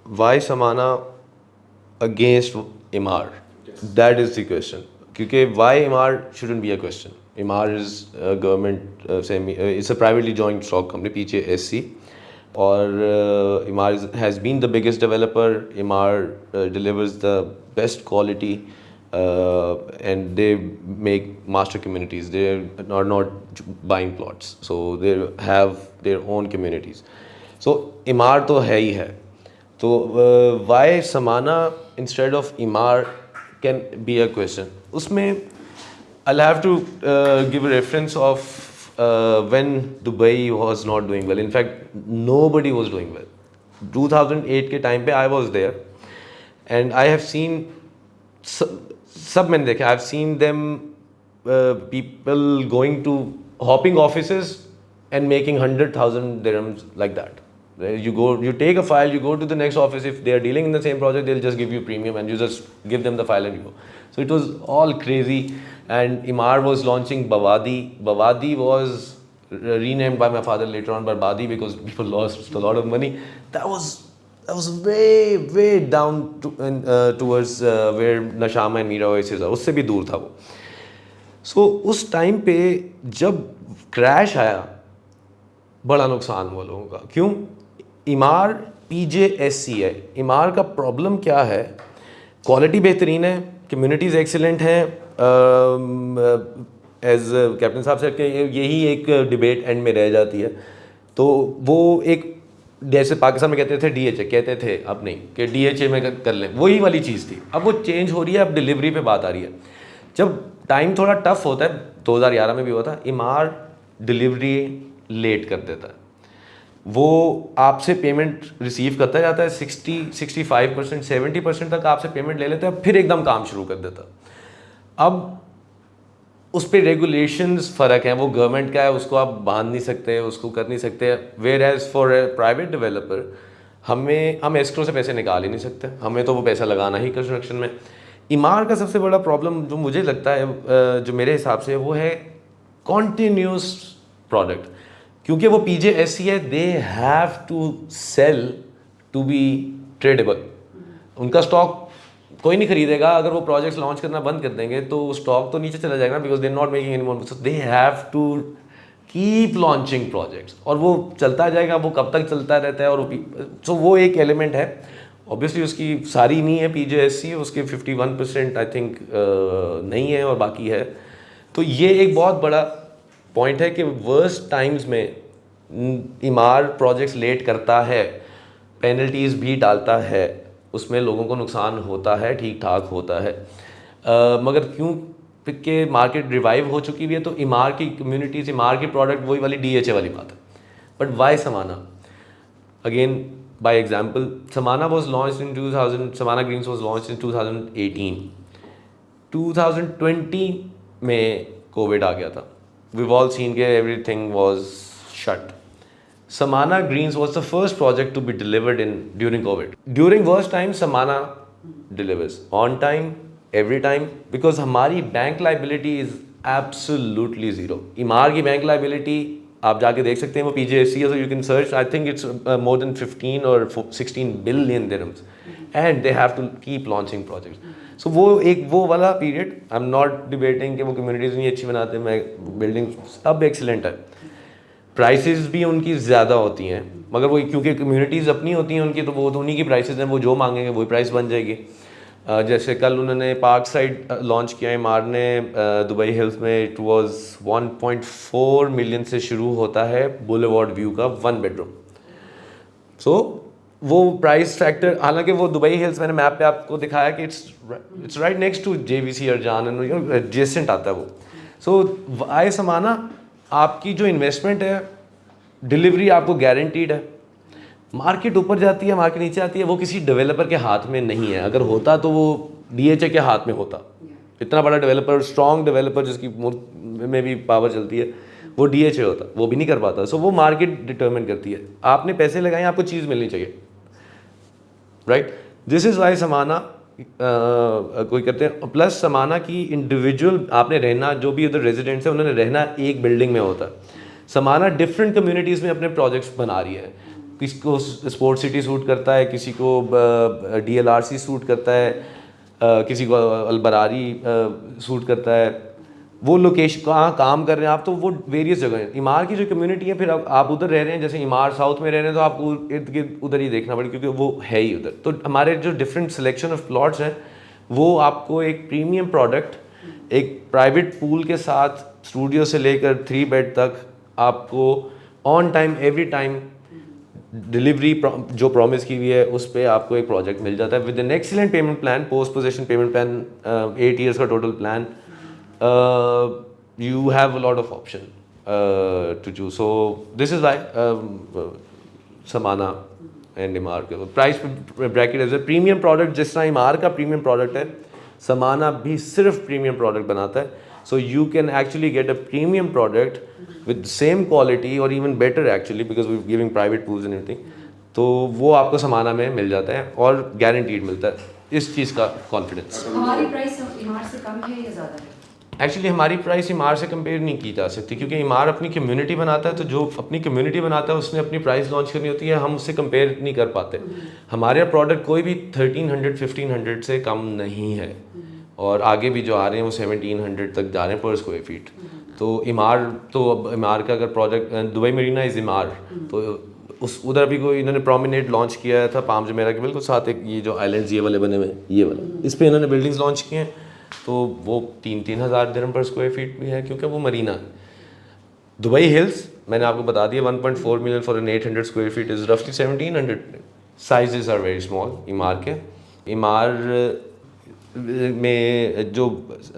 why Samana against Imar? That is the question. क्योंकि why Imar shouldn't be a question. Imar is a government it's a privately joined stock company, PJSC, और has been the biggest developer. Imar delivers the best quality, and they make master communities. They are not buying plots, so they have their own communities. So Imar तो है ही है. तो why Samana instead of Imar can be a question. उसमें I'll have to give a reference of when Dubai was not doing well. In fact, nobody was doing well. 2008 के time पे I was there, and I have seen सब मैंने देखा. I've seen them people going to hopping offices and making 100,000 dirhams like that. You take a file, you go to the next office. If they are dealing in the same project, they'll just give you premium, and you just give them the file and you go. So it was all crazy. And Imar was launching Bawadi. Bawadi was renamed by my father later on Barbadi because people lost a lot of money. That was way down towards where Nashama and Mira Oasis are. उससे भी दूर था वो. So उस time पे जब crash आया, बड़ा नुकसान हुआ लोगों का. क्यों? इमार PJSC है. इमार का प्रॉब्लम क्या है? क्वालिटी बेहतरीन है, कम्युनिटीज़ एक्सीलेंट हैं. एज कैप्टन साहब से यही एक डिबेट एंड में रह जाती है. तो वो एक जैसे पाकिस्तान में कहते थे DHA, कहते थे, अब नहीं कि DHA में कर लें, वही वाली चीज़ थी. अब वो चेंज हो रही है, अब डिलीवरी पे बात आ रही है. जब टाइम थोड़ा टफ होता है, 2011 में भी हुआ था, इमार डिलीवरी लेट कर देता है. वो आपसे पेमेंट रिसीव करता जाता है 65%, 70% तक आपसे पेमेंट ले लेता है, फिर एकदम काम शुरू कर देता. अब उस पर रेगुलेशंस फ़र्क हैं. वो गवर्नमेंट का है, उसको आप बांध नहीं सकते, उसको कर नहीं सकते. Whereas for a private developer हम एस्क्रो से पैसे निकाल ही नहीं सकते. हमें तो वो पैसा लगाना ही कंस्ट्रक्शन में. इमार का सबसे बड़ा प्रॉब्लम जो मुझे लगता है, जो मेरे हिसाब से, वो है कॉन्टीन्यूस प्रोडक्ट. क्योंकि वो PJSC है, they have to sell to be tradable. उनका स्टॉक कोई नहीं खरीदेगा. अगर वो प्रोजेक्ट्स लॉन्च करना बंद कर देंगे तो स्टॉक तो नीचे चला जाएगा, because they not making any more. So they have to keep launching projects, और वो चलता जाएगा. वो कब तक चलता रहता है. और सो वो एक एलिमेंट है. ऑब्वियसली उसकी सारी नहीं है PJSC, उसके 51% आई थिंक नहीं है और बाकी है. तो ये एक बहुत बड़ा पॉइंट है कि वर्स्ट टाइम्स में इमार प्रोजेक्ट्स लेट करता है, पेनल्टीज़ भी डालता है, उसमें लोगों को नुकसान होता है, ठीक ठाक होता है. मगर क्यों कि मार्केट रिवाइव हो चुकी हुई है, तो इमार की कम्युनिटीज़, इमार की प्रोडक्ट वही वाली DHA वाली बात है. बट वाई समाना? अगेन बाय एग्जाम्पल, समाना वॉज लॉन्च इन 2000. समाना ग्रीन्स वॉज लॉन्च इन 2018. 2020 में कोविड आ गया था. We've all seen that everything was shut. Samana Greens was the first project to be delivered during COVID. During worst time, Samana delivers on time, every time, because हमारी bank liability is absolutely zero. इमार की bank liability आप जाके देख सकते हैं, वो PJSC है, so you can search. I think it's more than 15 or 16 billion dirhams, and they have to keep launching projects. सो वो वाला period, I am not debating कि वो कम्युनिटीज़ नहीं अच्छी बनाते, मैं बिल्डिंग सब एक्सीलेंट है. प्राइसेस भी उनकी ज़्यादा होती हैं, मगर वो क्योंकि कम्युनिटीज़ अपनी होती हैं उनकी, तो वो तो उन्हीं की प्राइसेस हैं. वो जो मांगेंगे वही प्राइस बन जाएगी. जैसे कल उन्होंने पार्क साइड लॉन्च किया है इमार ने दुबई हिल्स में. इट वाज 1.4 मिलियन से शुरू होता है बुलेवार्ड व्यू का 1 बेडरूम. सो वो प्राइस फैक्टर, हालांकि वो दुबई हिल्स मैंने मैप पे आपको दिखाया कि it's right next to JVC Arjan, adjacent आता है वो. सो आए समाना, आपकी जो इन्वेस्टमेंट है, डिलीवरी आपको गारंटीड है. मार्केट ऊपर जाती है, मार्केट नीचे आती है, वो किसी डेवलपर के हाथ में नहीं है. अगर होता तो वो DHA के हाथ में होता. इतना बड़ा डेवलपर, स्ट्रॉन्ग डेवलपर जिसकी में भी पावर चलती है, वो DHA होता, वो भी नहीं कर पाता. सो वो मार्केट डिटर्मिन करती है. आपने पैसे लगाए, आपको चीज़ मिलनी चाहिए, राइट. दिस इज़ वाई समाना कोई करते हैं. प्लस समाना की इंडिविजुअल आपने रहना, जो भी उधर रेजिडेंट्स हैं उन्होंने रहना एक बिल्डिंग में होता है. समाना डिफरेंट कम्युनिटीज़ में अपने प्रोजेक्ट्स बना रही है. किसी को स्पोर्ट सिटी सूट करता है, किसी को DLRC सूट करता है, किसी को अलबरारी सूट करता है। वो लोकेशन कहाँ काम कर रहे हैं आप, तो वो वेरियस जगह हैं। इमार की जो कम्युनिटी है, फिर आप उधर रह रहे हैं, जैसे इमार साउथ में रह रहे हैं तो आपको इर्द गिर्द उधर ही देखना पड़ेगा क्योंकि वो है ही उधर। तो हमारे जो डिफरेंट सिलेक्शन ऑफ प्लॉट्स हैं वो आपको एक प्रीमियम प्रोडक्ट, एक प्राइवेट पूल के साथ स्टूडियो से लेकर 3 बेड तक आपको on time every time delivery जो प्रॉमिस की हुई है उस पर आपको एक प्रोजेक्ट मिल जाता है with an excellent payment plan, post possession payment plan, 8 years का total plan. You have a lot of option to choose. So this is why Samana and Emaar के price bracket as a premium product, जिस तरह इमार का premium product है, समाना भी सिर्फ premium product बनाता है। So you can actually get a premium product with same quality और even better actually, because we giving private pools and everything. तो वो आपको समाना में मिल जाता है और गारंटीड मिलता है, इस चीज़ का कॉन्फिडेंस। हमारी प्राइस इमार से कम है या ज़्यादा है? एक्चुअली हमारी प्राइस इमार से कंपेयर नहीं की जा सकती क्योंकि इमार अपनी कम्युनिटी बनाता है, तो जो अपनी कम्युनिटी बनाता है उसने अपनी प्राइस लॉन्च करनी होती है, हम उससे कंपेयर नहीं कर पाते। हमारे प्रोडक्ट कोई भी 1300-1500 से कम नहीं है और आगे भी जो आ रहे हैं वो 1700 तक जा रहे हैं पर स्क्वायर फीट। तो इमार, तो अब इमार का अगर प्रोजेक्ट दुबई मरीना इज़ इमार, तो उस उधर भी कोई इन्होंने प्रोमिनेट लॉन्च किया था पाम जुमेरा के बिल्कुल साथ, एक ये जो आइलैंड्स ये वाले बने हुए हैं, ये वाला, इस पर इन्होंने बिल्डिंग्स लॉन्च किए हैं। तो वो 3-3 हज़ार दिरहम पर स्क्वायर फीट भी है क्योंकि वो मरीना है। दुबई हिल्स मैंने आपको बता दिया 1.4 million for an 800 square feet is रफली 1700। Sizes are very small Emaar के। इमार में जो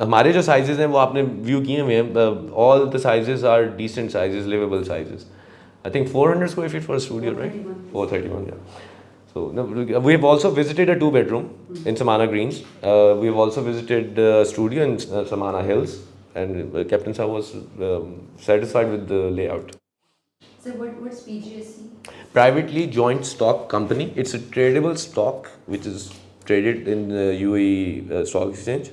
हमारे जो साइजेस हैं वो आपने व्यू किए हुए हैं, all the sizes are decent sizes, liveable sizes. I think 400 square feet for studio, right? 431, yeah. So no, we have also visited a 2-bedroom in Samana Greens. We have also visited a studio in Samana Hills, and Captain Saab was satisfied with the layout. So what's PGSC? Privately joint stock company. It's a tradable stock which is traded in the UAE stock exchange.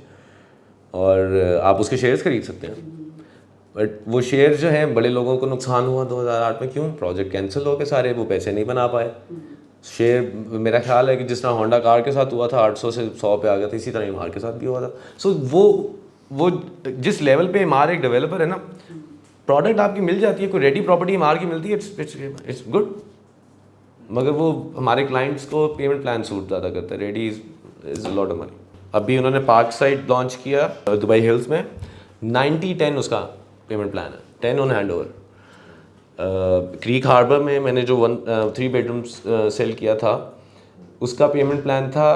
और आप उसके shares खरीद सकते हैं। But वो share जो हैं, बड़े लोगों को नुकसान हुआ 2008 में, क्यों? प्रोजेक्ट कैंसिल हो गए सारे, वो पैसे नहीं बना पाए। शेयर मेरा ख्याल है कि जिस तरह होंडा कार के साथ हुआ था 800 से 100 पे आ गया था, इसी तरह इमार के साथ भी हुआ था। सो वो जिस लेवल पे इमार एक डेवलपर है ना, प्रोडक्ट आपकी मिल जाती है, कोई रेडी प्रॉपर्टी इमार की मिलती है, इट्स गुड। मगर वो हमारे क्लाइंट्स को पेमेंट प्लान सूट ज़्यादा करता है, ready is lot of money. अभी उन्होंने पार्क साइड लॉन्च किया दुबई हिल्स में, 90-10 उसका पेमेंट प्लान है, 10 on handover. Creek Harbour में मैंने जो 3 bedrooms सेल किया था, उसका पेमेंट प्लान था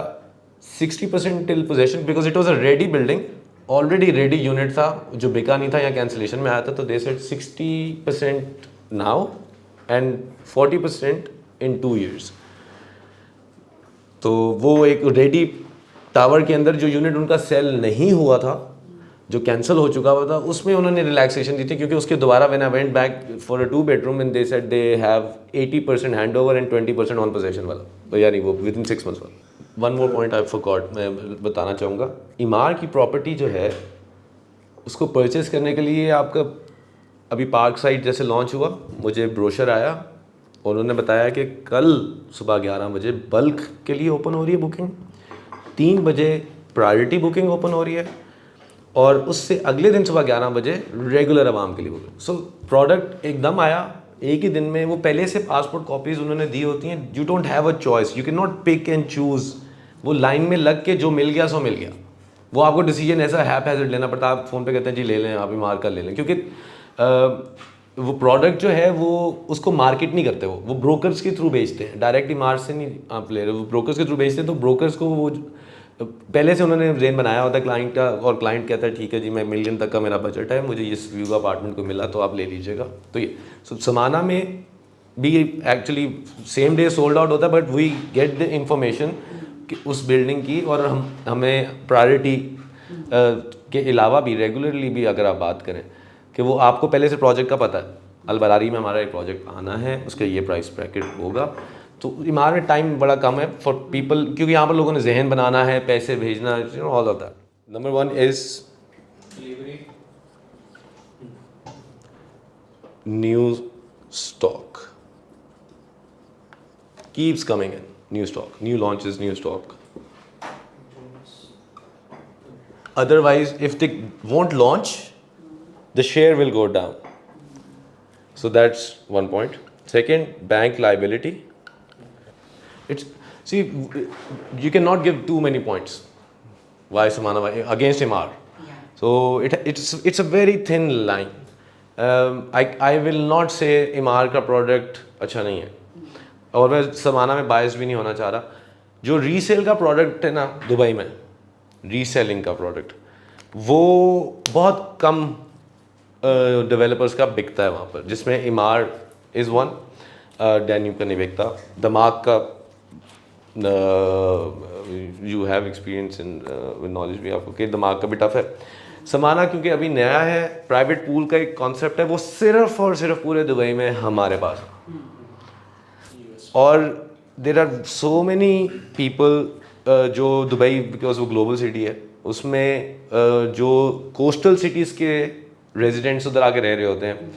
60% till possession, because it was a ready building, already ready unit था जो बिका नहीं था या कैंसिलेशन में आया था। तो they said 60% now and 40% in 2 years। तो वो एक रेडी टावर के अंदर जो यूनिट उनका सेल नहीं हुआ था, जो कैंसिल हो चुका हुआ था, उसमें उन्होंने रिलैक्सेशन दी थी क्योंकि उसके दोबारा when I went back for a 2 bedroom and they said they have 80% hand over and 20% on possession वाला, तो यानी वो विद इन 6 months वाला। One more point I forgot, मैं बताना चाहूँगा, इमार की प्रॉपर्टी जो है उसको परचेस करने के लिए आपका अभी पार्क साइड जैसे लॉन्च हुआ, मुझे ब्रोशर आया और उन्होंने बताया कि कल सुबह 11 बजे बल्क के लिए ओपन हो रही है बुकिंग, 3 बजे प्रायोरिटी बुकिंग ओपन हो रही है और उससे अगले दिन सुबह 11 बजे रेगुलर आवाम के लिए बुकिंग। सो प्रोडक्ट एकदम आया एक ही दिन में। वो पहले से पासपोर्ट कॉपीज़ उन्होंने दी होती हैं, you don't have a choice, you can not pick and choose. वो लाइन में लग के जो मिल गया सो मिल गया। वो आपको डिसीजन ऐसा हैज़र्ड लेना पड़ता है, आप फ़ोन पे कहते हैं जी ले लें, आप इमार का ले लें, क्योंकि वो प्रोडक्ट जो है वो उसको मार्केट नहीं करते, वो ब्रोकर्स के थ्रू बेचते हैं, डायरेक्ट इमार से नहीं आप ले रहे, वो ब्रोकर्स के थ्रू बेचते हैं। तो ब्रोकर्स को वो पहले से उन्होंने रेन बनाया होता है क्लाइंट का, और क्लाइंट कहता है ठीक है जी मैं मिलियन तक का मेरा बजट है, मुझे इस व्यू का अपार्टमेंट को मिला तो आप ले लीजिएगा। तो ये समाना में भी actually same day sold out होता है, but we get the information उस बिल्डिंग की, और हमें प्रायोरिटी के अलावा भी रेगुलरली भी अगर आप बात करें कि वो आपको पहले से प्रोजेक्ट का पता है, अलबरारी में हमारा एक प्रोजेक्ट आना है, उसका ये प्राइस ब्रैकेट होगा। तो इमार में टाइम बड़ा कम है फॉर पीपल, क्योंकि यहाँ पर लोगों ने जहन बनाना है, पैसे भेजना, you know all of that. Number 1 is new stock. keeps coming in, new stock, new launches, new stock. Otherwise, if they won't launch, the share will go down. So that's one point. Second, bank liability. It's, see, you cannot give too many points. Why Samana against MR? Yeah. So it's a very thin line. I will not say MR का product अच्छा नहीं है, और मैं समाना में बायस भी नहीं होना चाह रहा. जो रीसेल का प्रोडक्ट है ना दुबई में, रीसेलिंग का प्रोडक्ट, वो बहुत कम डेवलपर्स का बिकता है वहाँ पर, जिसमें इमार इज़ वन. डैन्यूब का नहीं बिकता. दमाग का you have experience in knowledge भी आपको कि दिमाग का भी टफ है. समाना क्योंकि अभी नया है, प्राइवेट पूल का एक कॉन्सेप्ट है, वो सिर्फ और सिर्फ पूरे दुबई में हमारे पास. और there are so many people जो दुबई, बिकॉज वो ग्लोबल सिटी है, उसमें जो कोस्टल सिटीज़ के रेजिडेंट्स उधर आके रह रहे होते हैं,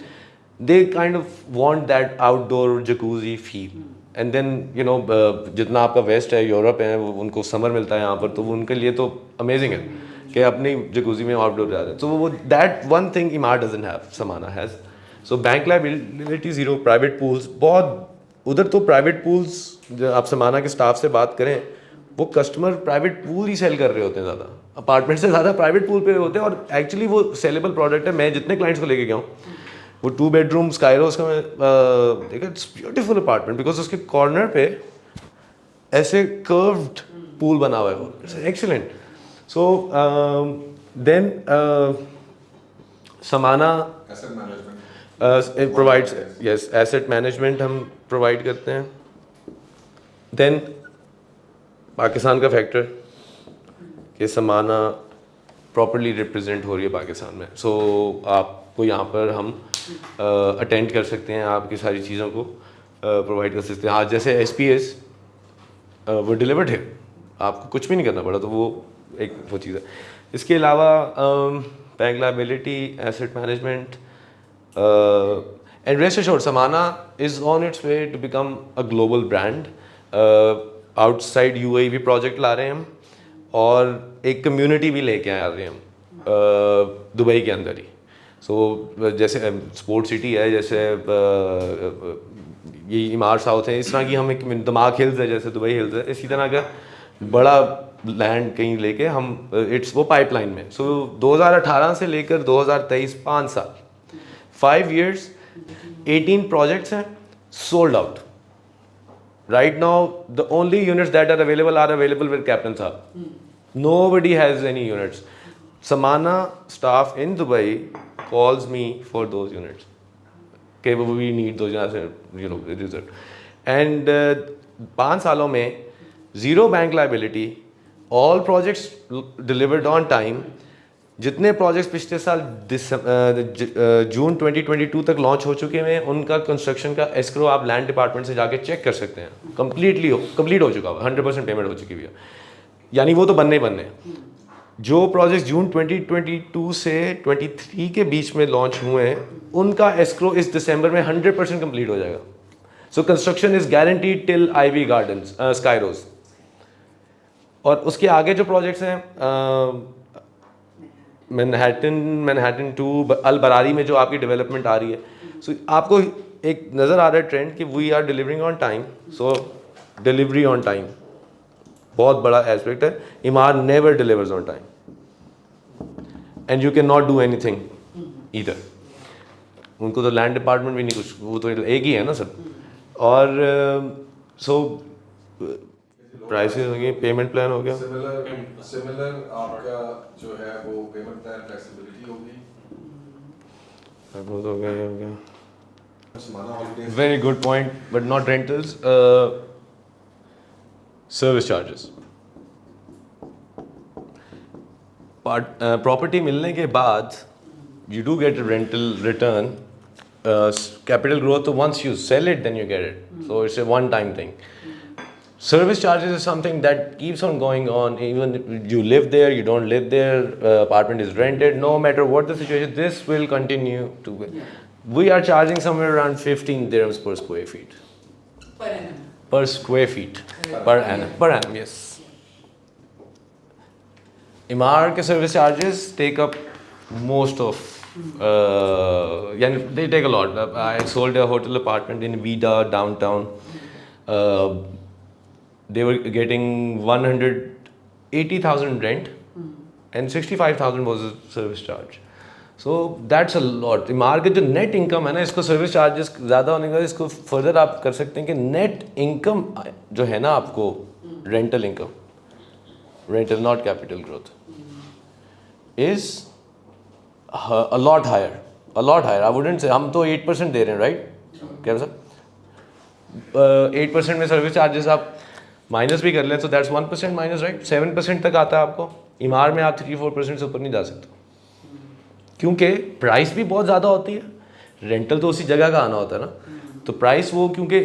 they kind of want that outdoor jacuzzi feel. And then you know, जितना आपका वेस्ट है, यूरोप है, वो उनको समर मिलता है यहाँ पर, तो वो उनके लिए तो अमेजिंग है कि अपनी जकूजी में आउटडोर जा रहे हैं. तो वो that one thing Emaar doesn't have, Samana has. So bank liability zero, private pools बहुत उधर. तो प्राइवेट पूल्स, आप समाना के स्टाफ से बात करें, वो कस्टमर प्राइवेट पूल ही सेल कर रहे होते हैं ज़्यादा, अपार्टमेंट से ज़्यादा प्राइवेट पूल पे होते हैं. और एक्चुअली वो सेलेबल प्रोडक्ट है. मैं जितने क्लाइंट्स को लेके गया हूँ, वो 2 bedroom स्काइरोस का मैं देखा, इट्स ब्यूटीफुल अपार्टमेंट, बिकॉज उसके कॉर्नर पे ऐसे कर्व्ड पूल बना हुआ है. वो इट्स एक्सीलेंट. सो देन समाना asset management provides, yes, asset management हम प्रोवाइड करते हैं. देन पाकिस्तान का फैक्टर कि समाना प्रॉपर्ली रिप्रेजेंट हो रही है पाकिस्तान में. सो आपको यहाँ पर हम अटेंड कर सकते हैं, आपकी सारी चीज़ों को प्रोवाइड कर सकते हैं. आज जैसे SPS वो डिलीवर्ड है, आपको कुछ भी नहीं करना पड़ा, तो वो एक वो चीज़ है. इसके अलावा bank liability, asset management, and rest assured Samana is on its way to become a global brand. Outside UAE भी प्रोजेक्ट ला रहे हैं हम, और एक कम्युनिटी भी लेके आ रहे हैं हम दुबई के अंदर ही. सो जैसे स्पोर्ट सिटी है, जैसे ये इमार साउथ है, इस तरह की हम एक दिमाग हिल्स है, जैसे दुबई हिल्स है, इसी तरह का बड़ा लैंड कहीं लेके हम इट्स वो पाइपलाइन में. सो 2018 से लेकर 2023 5 साल, 5 years, 18 प्रोजेक्ट्स हैं sold out. Right now, the only units that are available with Captain Saab. Nobody has any units. Samana staff in Dubai calls me for those units. Okay, we need those units, you know, it is it. And 5 सालों में zero bank liability, all projects delivered on time. जितने projects पिछले साल जून 2022 तक launch हो चुके हैं, उनका कंस्ट्रक्शन का एस्क्रो आप लैंड डिपार्टमेंट से जाके चेक कर सकते हैं. कंप्लीट हो चुका हुआ, 100% पेमेंट हो चुकी हुई है. यानी वो तो बनने ही बनने. जो प्रोजेक्ट जून 2022 से 23 के बीच में लॉन्च हुए हैं, उनका एस्क्रो इस दिसंबर में 100% कंप्लीट हो जाएगा. So construction is guaranteed till IB gardens, Skyros. और उसके आगे जो प्रोजेक्ट्स हैं, मैनहट्टन 2, अल बरारी में जो आपकी डेवलपमेंट आ रही है, सो आपको एक नज़र आ रहा है ट्रेंड कि we are delivering on time. So delivery on time बहुत बड़ा एस्पेक्ट है. Emaar never delivers on time, and you can not do anything either. उनको तो लैंड डिपार्टमेंट भी नहीं कुछ, वो तो एक ही है ना सर. और सो प्राइसेस हो गई, पेमेंट प्लान हो गया. सिमिलर आपका जो है वो पेमेंट प्लान फ्लेक्सिबिलिटी होगी. हो गया. समाना holidays, Very good point, but not rentals. Service charges. Property मिलने के बाद you do get a rental return. Capital growth, once you sell it, then you get it. So it's a one-time thing. Service charges is something that keeps on going on. Even if you live there, you don't live there, apartment is rented, no matter what the situation, this will continue to. We are charging somewhere around 15 dirhams per square feet. Per annum. per square feet per annum, yes. Emaar के service charges take up most of they take a lot. I sold a hotel apartment in Vida downtown. They were getting 180,000 rent and 65,000 was the service charge. So that's a lot. Emaar के जो net income है ना, इसको service charges ज़्यादा होने का इसको further आप कर सकते हैं कि net income जो है ना आपको rental income, rental not capital growth, is a lot higher. I wouldn't say हम तो 8% दे रहे हैं, right? क्या सर? 8% में सर्विस चार्जेस आप माइनस भी कर लें तो दैट्स 1% माइनस, राइट? 7% तक आता है आपको. इमार में आप 3-4% से ऊपर नहीं जा सकते क्योंकि प्राइस भी बहुत ज़्यादा होती है. रेंटल तो उसी जगह का आना होता है ना, तो प्राइस वो क्योंकि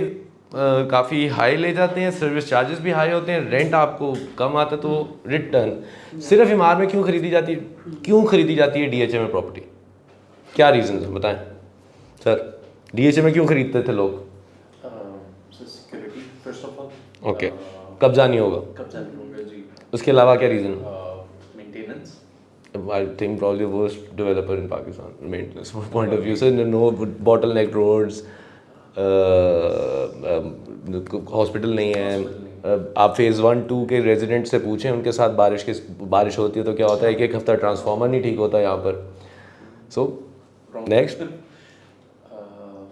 काफ़ी हाई ले जाते हैं, सर्विस चार्जेस भी हाई होते हैं, रेंट आपको कम आता है, तो रिटर्न सिर्फ इमार में क्यों खरीदी जाती है DHA में प्रॉपर्टी? क्या रीज़न है बताएं सर? DHA में क्यों खरीदते थे लोग? Security first of all. Okay, कब्जा नहीं होगा जी. उसके अलावा क्या reason? Maintenance. I think probably worst developer in Pakistan, maintenance point of view. So no bottleneck roads, hospital नहीं है. आप फेज़ 1-2 के रेजिडेंट से पूछें, उनके साथ बारिश होती है तो क्या होता है, एक हफ्ता ट्रांसफार्मर नहीं ठीक होता यहाँ पर. So next,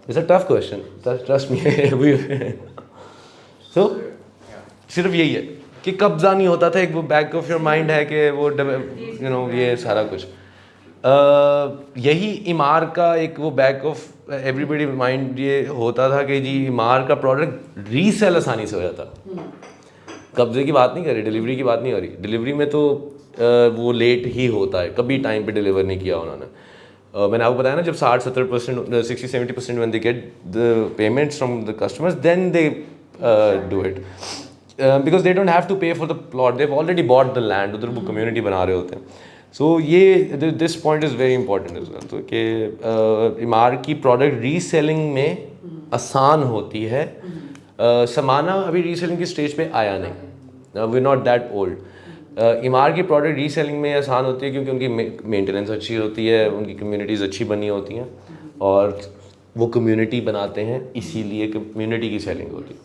it's a tough question, trust me. सो सिर्फ यही है कि कब्जा नहीं होता था, एक वो बैक ऑफ योर माइंड है कि वो ये सारा कुछ. यही इमार का एक वो बैक ऑफ एवरीबडी माइंड ये होता था कि जी इमार का प्रोडक्ट रीसेल आसानी से हो जाता. कब्जे की बात नहीं कर रही, डिलीवरी की बात नहीं हो रही. डिलीवरी में तो वो लेट ही होता है, कभी टाइम पे डिलीवर नहीं किया उन्होंने. मैंने आपको बताया ना, जब 60-70%, 60-70% when they get the payments from the customers, then they do it. Because they don't have to pay for the plot, they've already bought the land, उधर वो कम्युनिटी बना रहे होते हैं. सो ये this point is very important as well. तो कि इमार की प्रोडक्ट रीसेलिंग में आसान होती है. समाना अभी रीसेलिंग की स्टेज पे आया नहीं, we not that old. Emaar की प्रोडक्ट रीसेलिंग में आसान होती है क्योंकि उनकी मेंटेनेंस अच्छी होती है, उनकी कम्युनिटीज़ अच्छी बनी होती हैं और वो कम्युनिटी बनाते हैं, इसीलिए कम्युनिटी की सेलिंग होती है.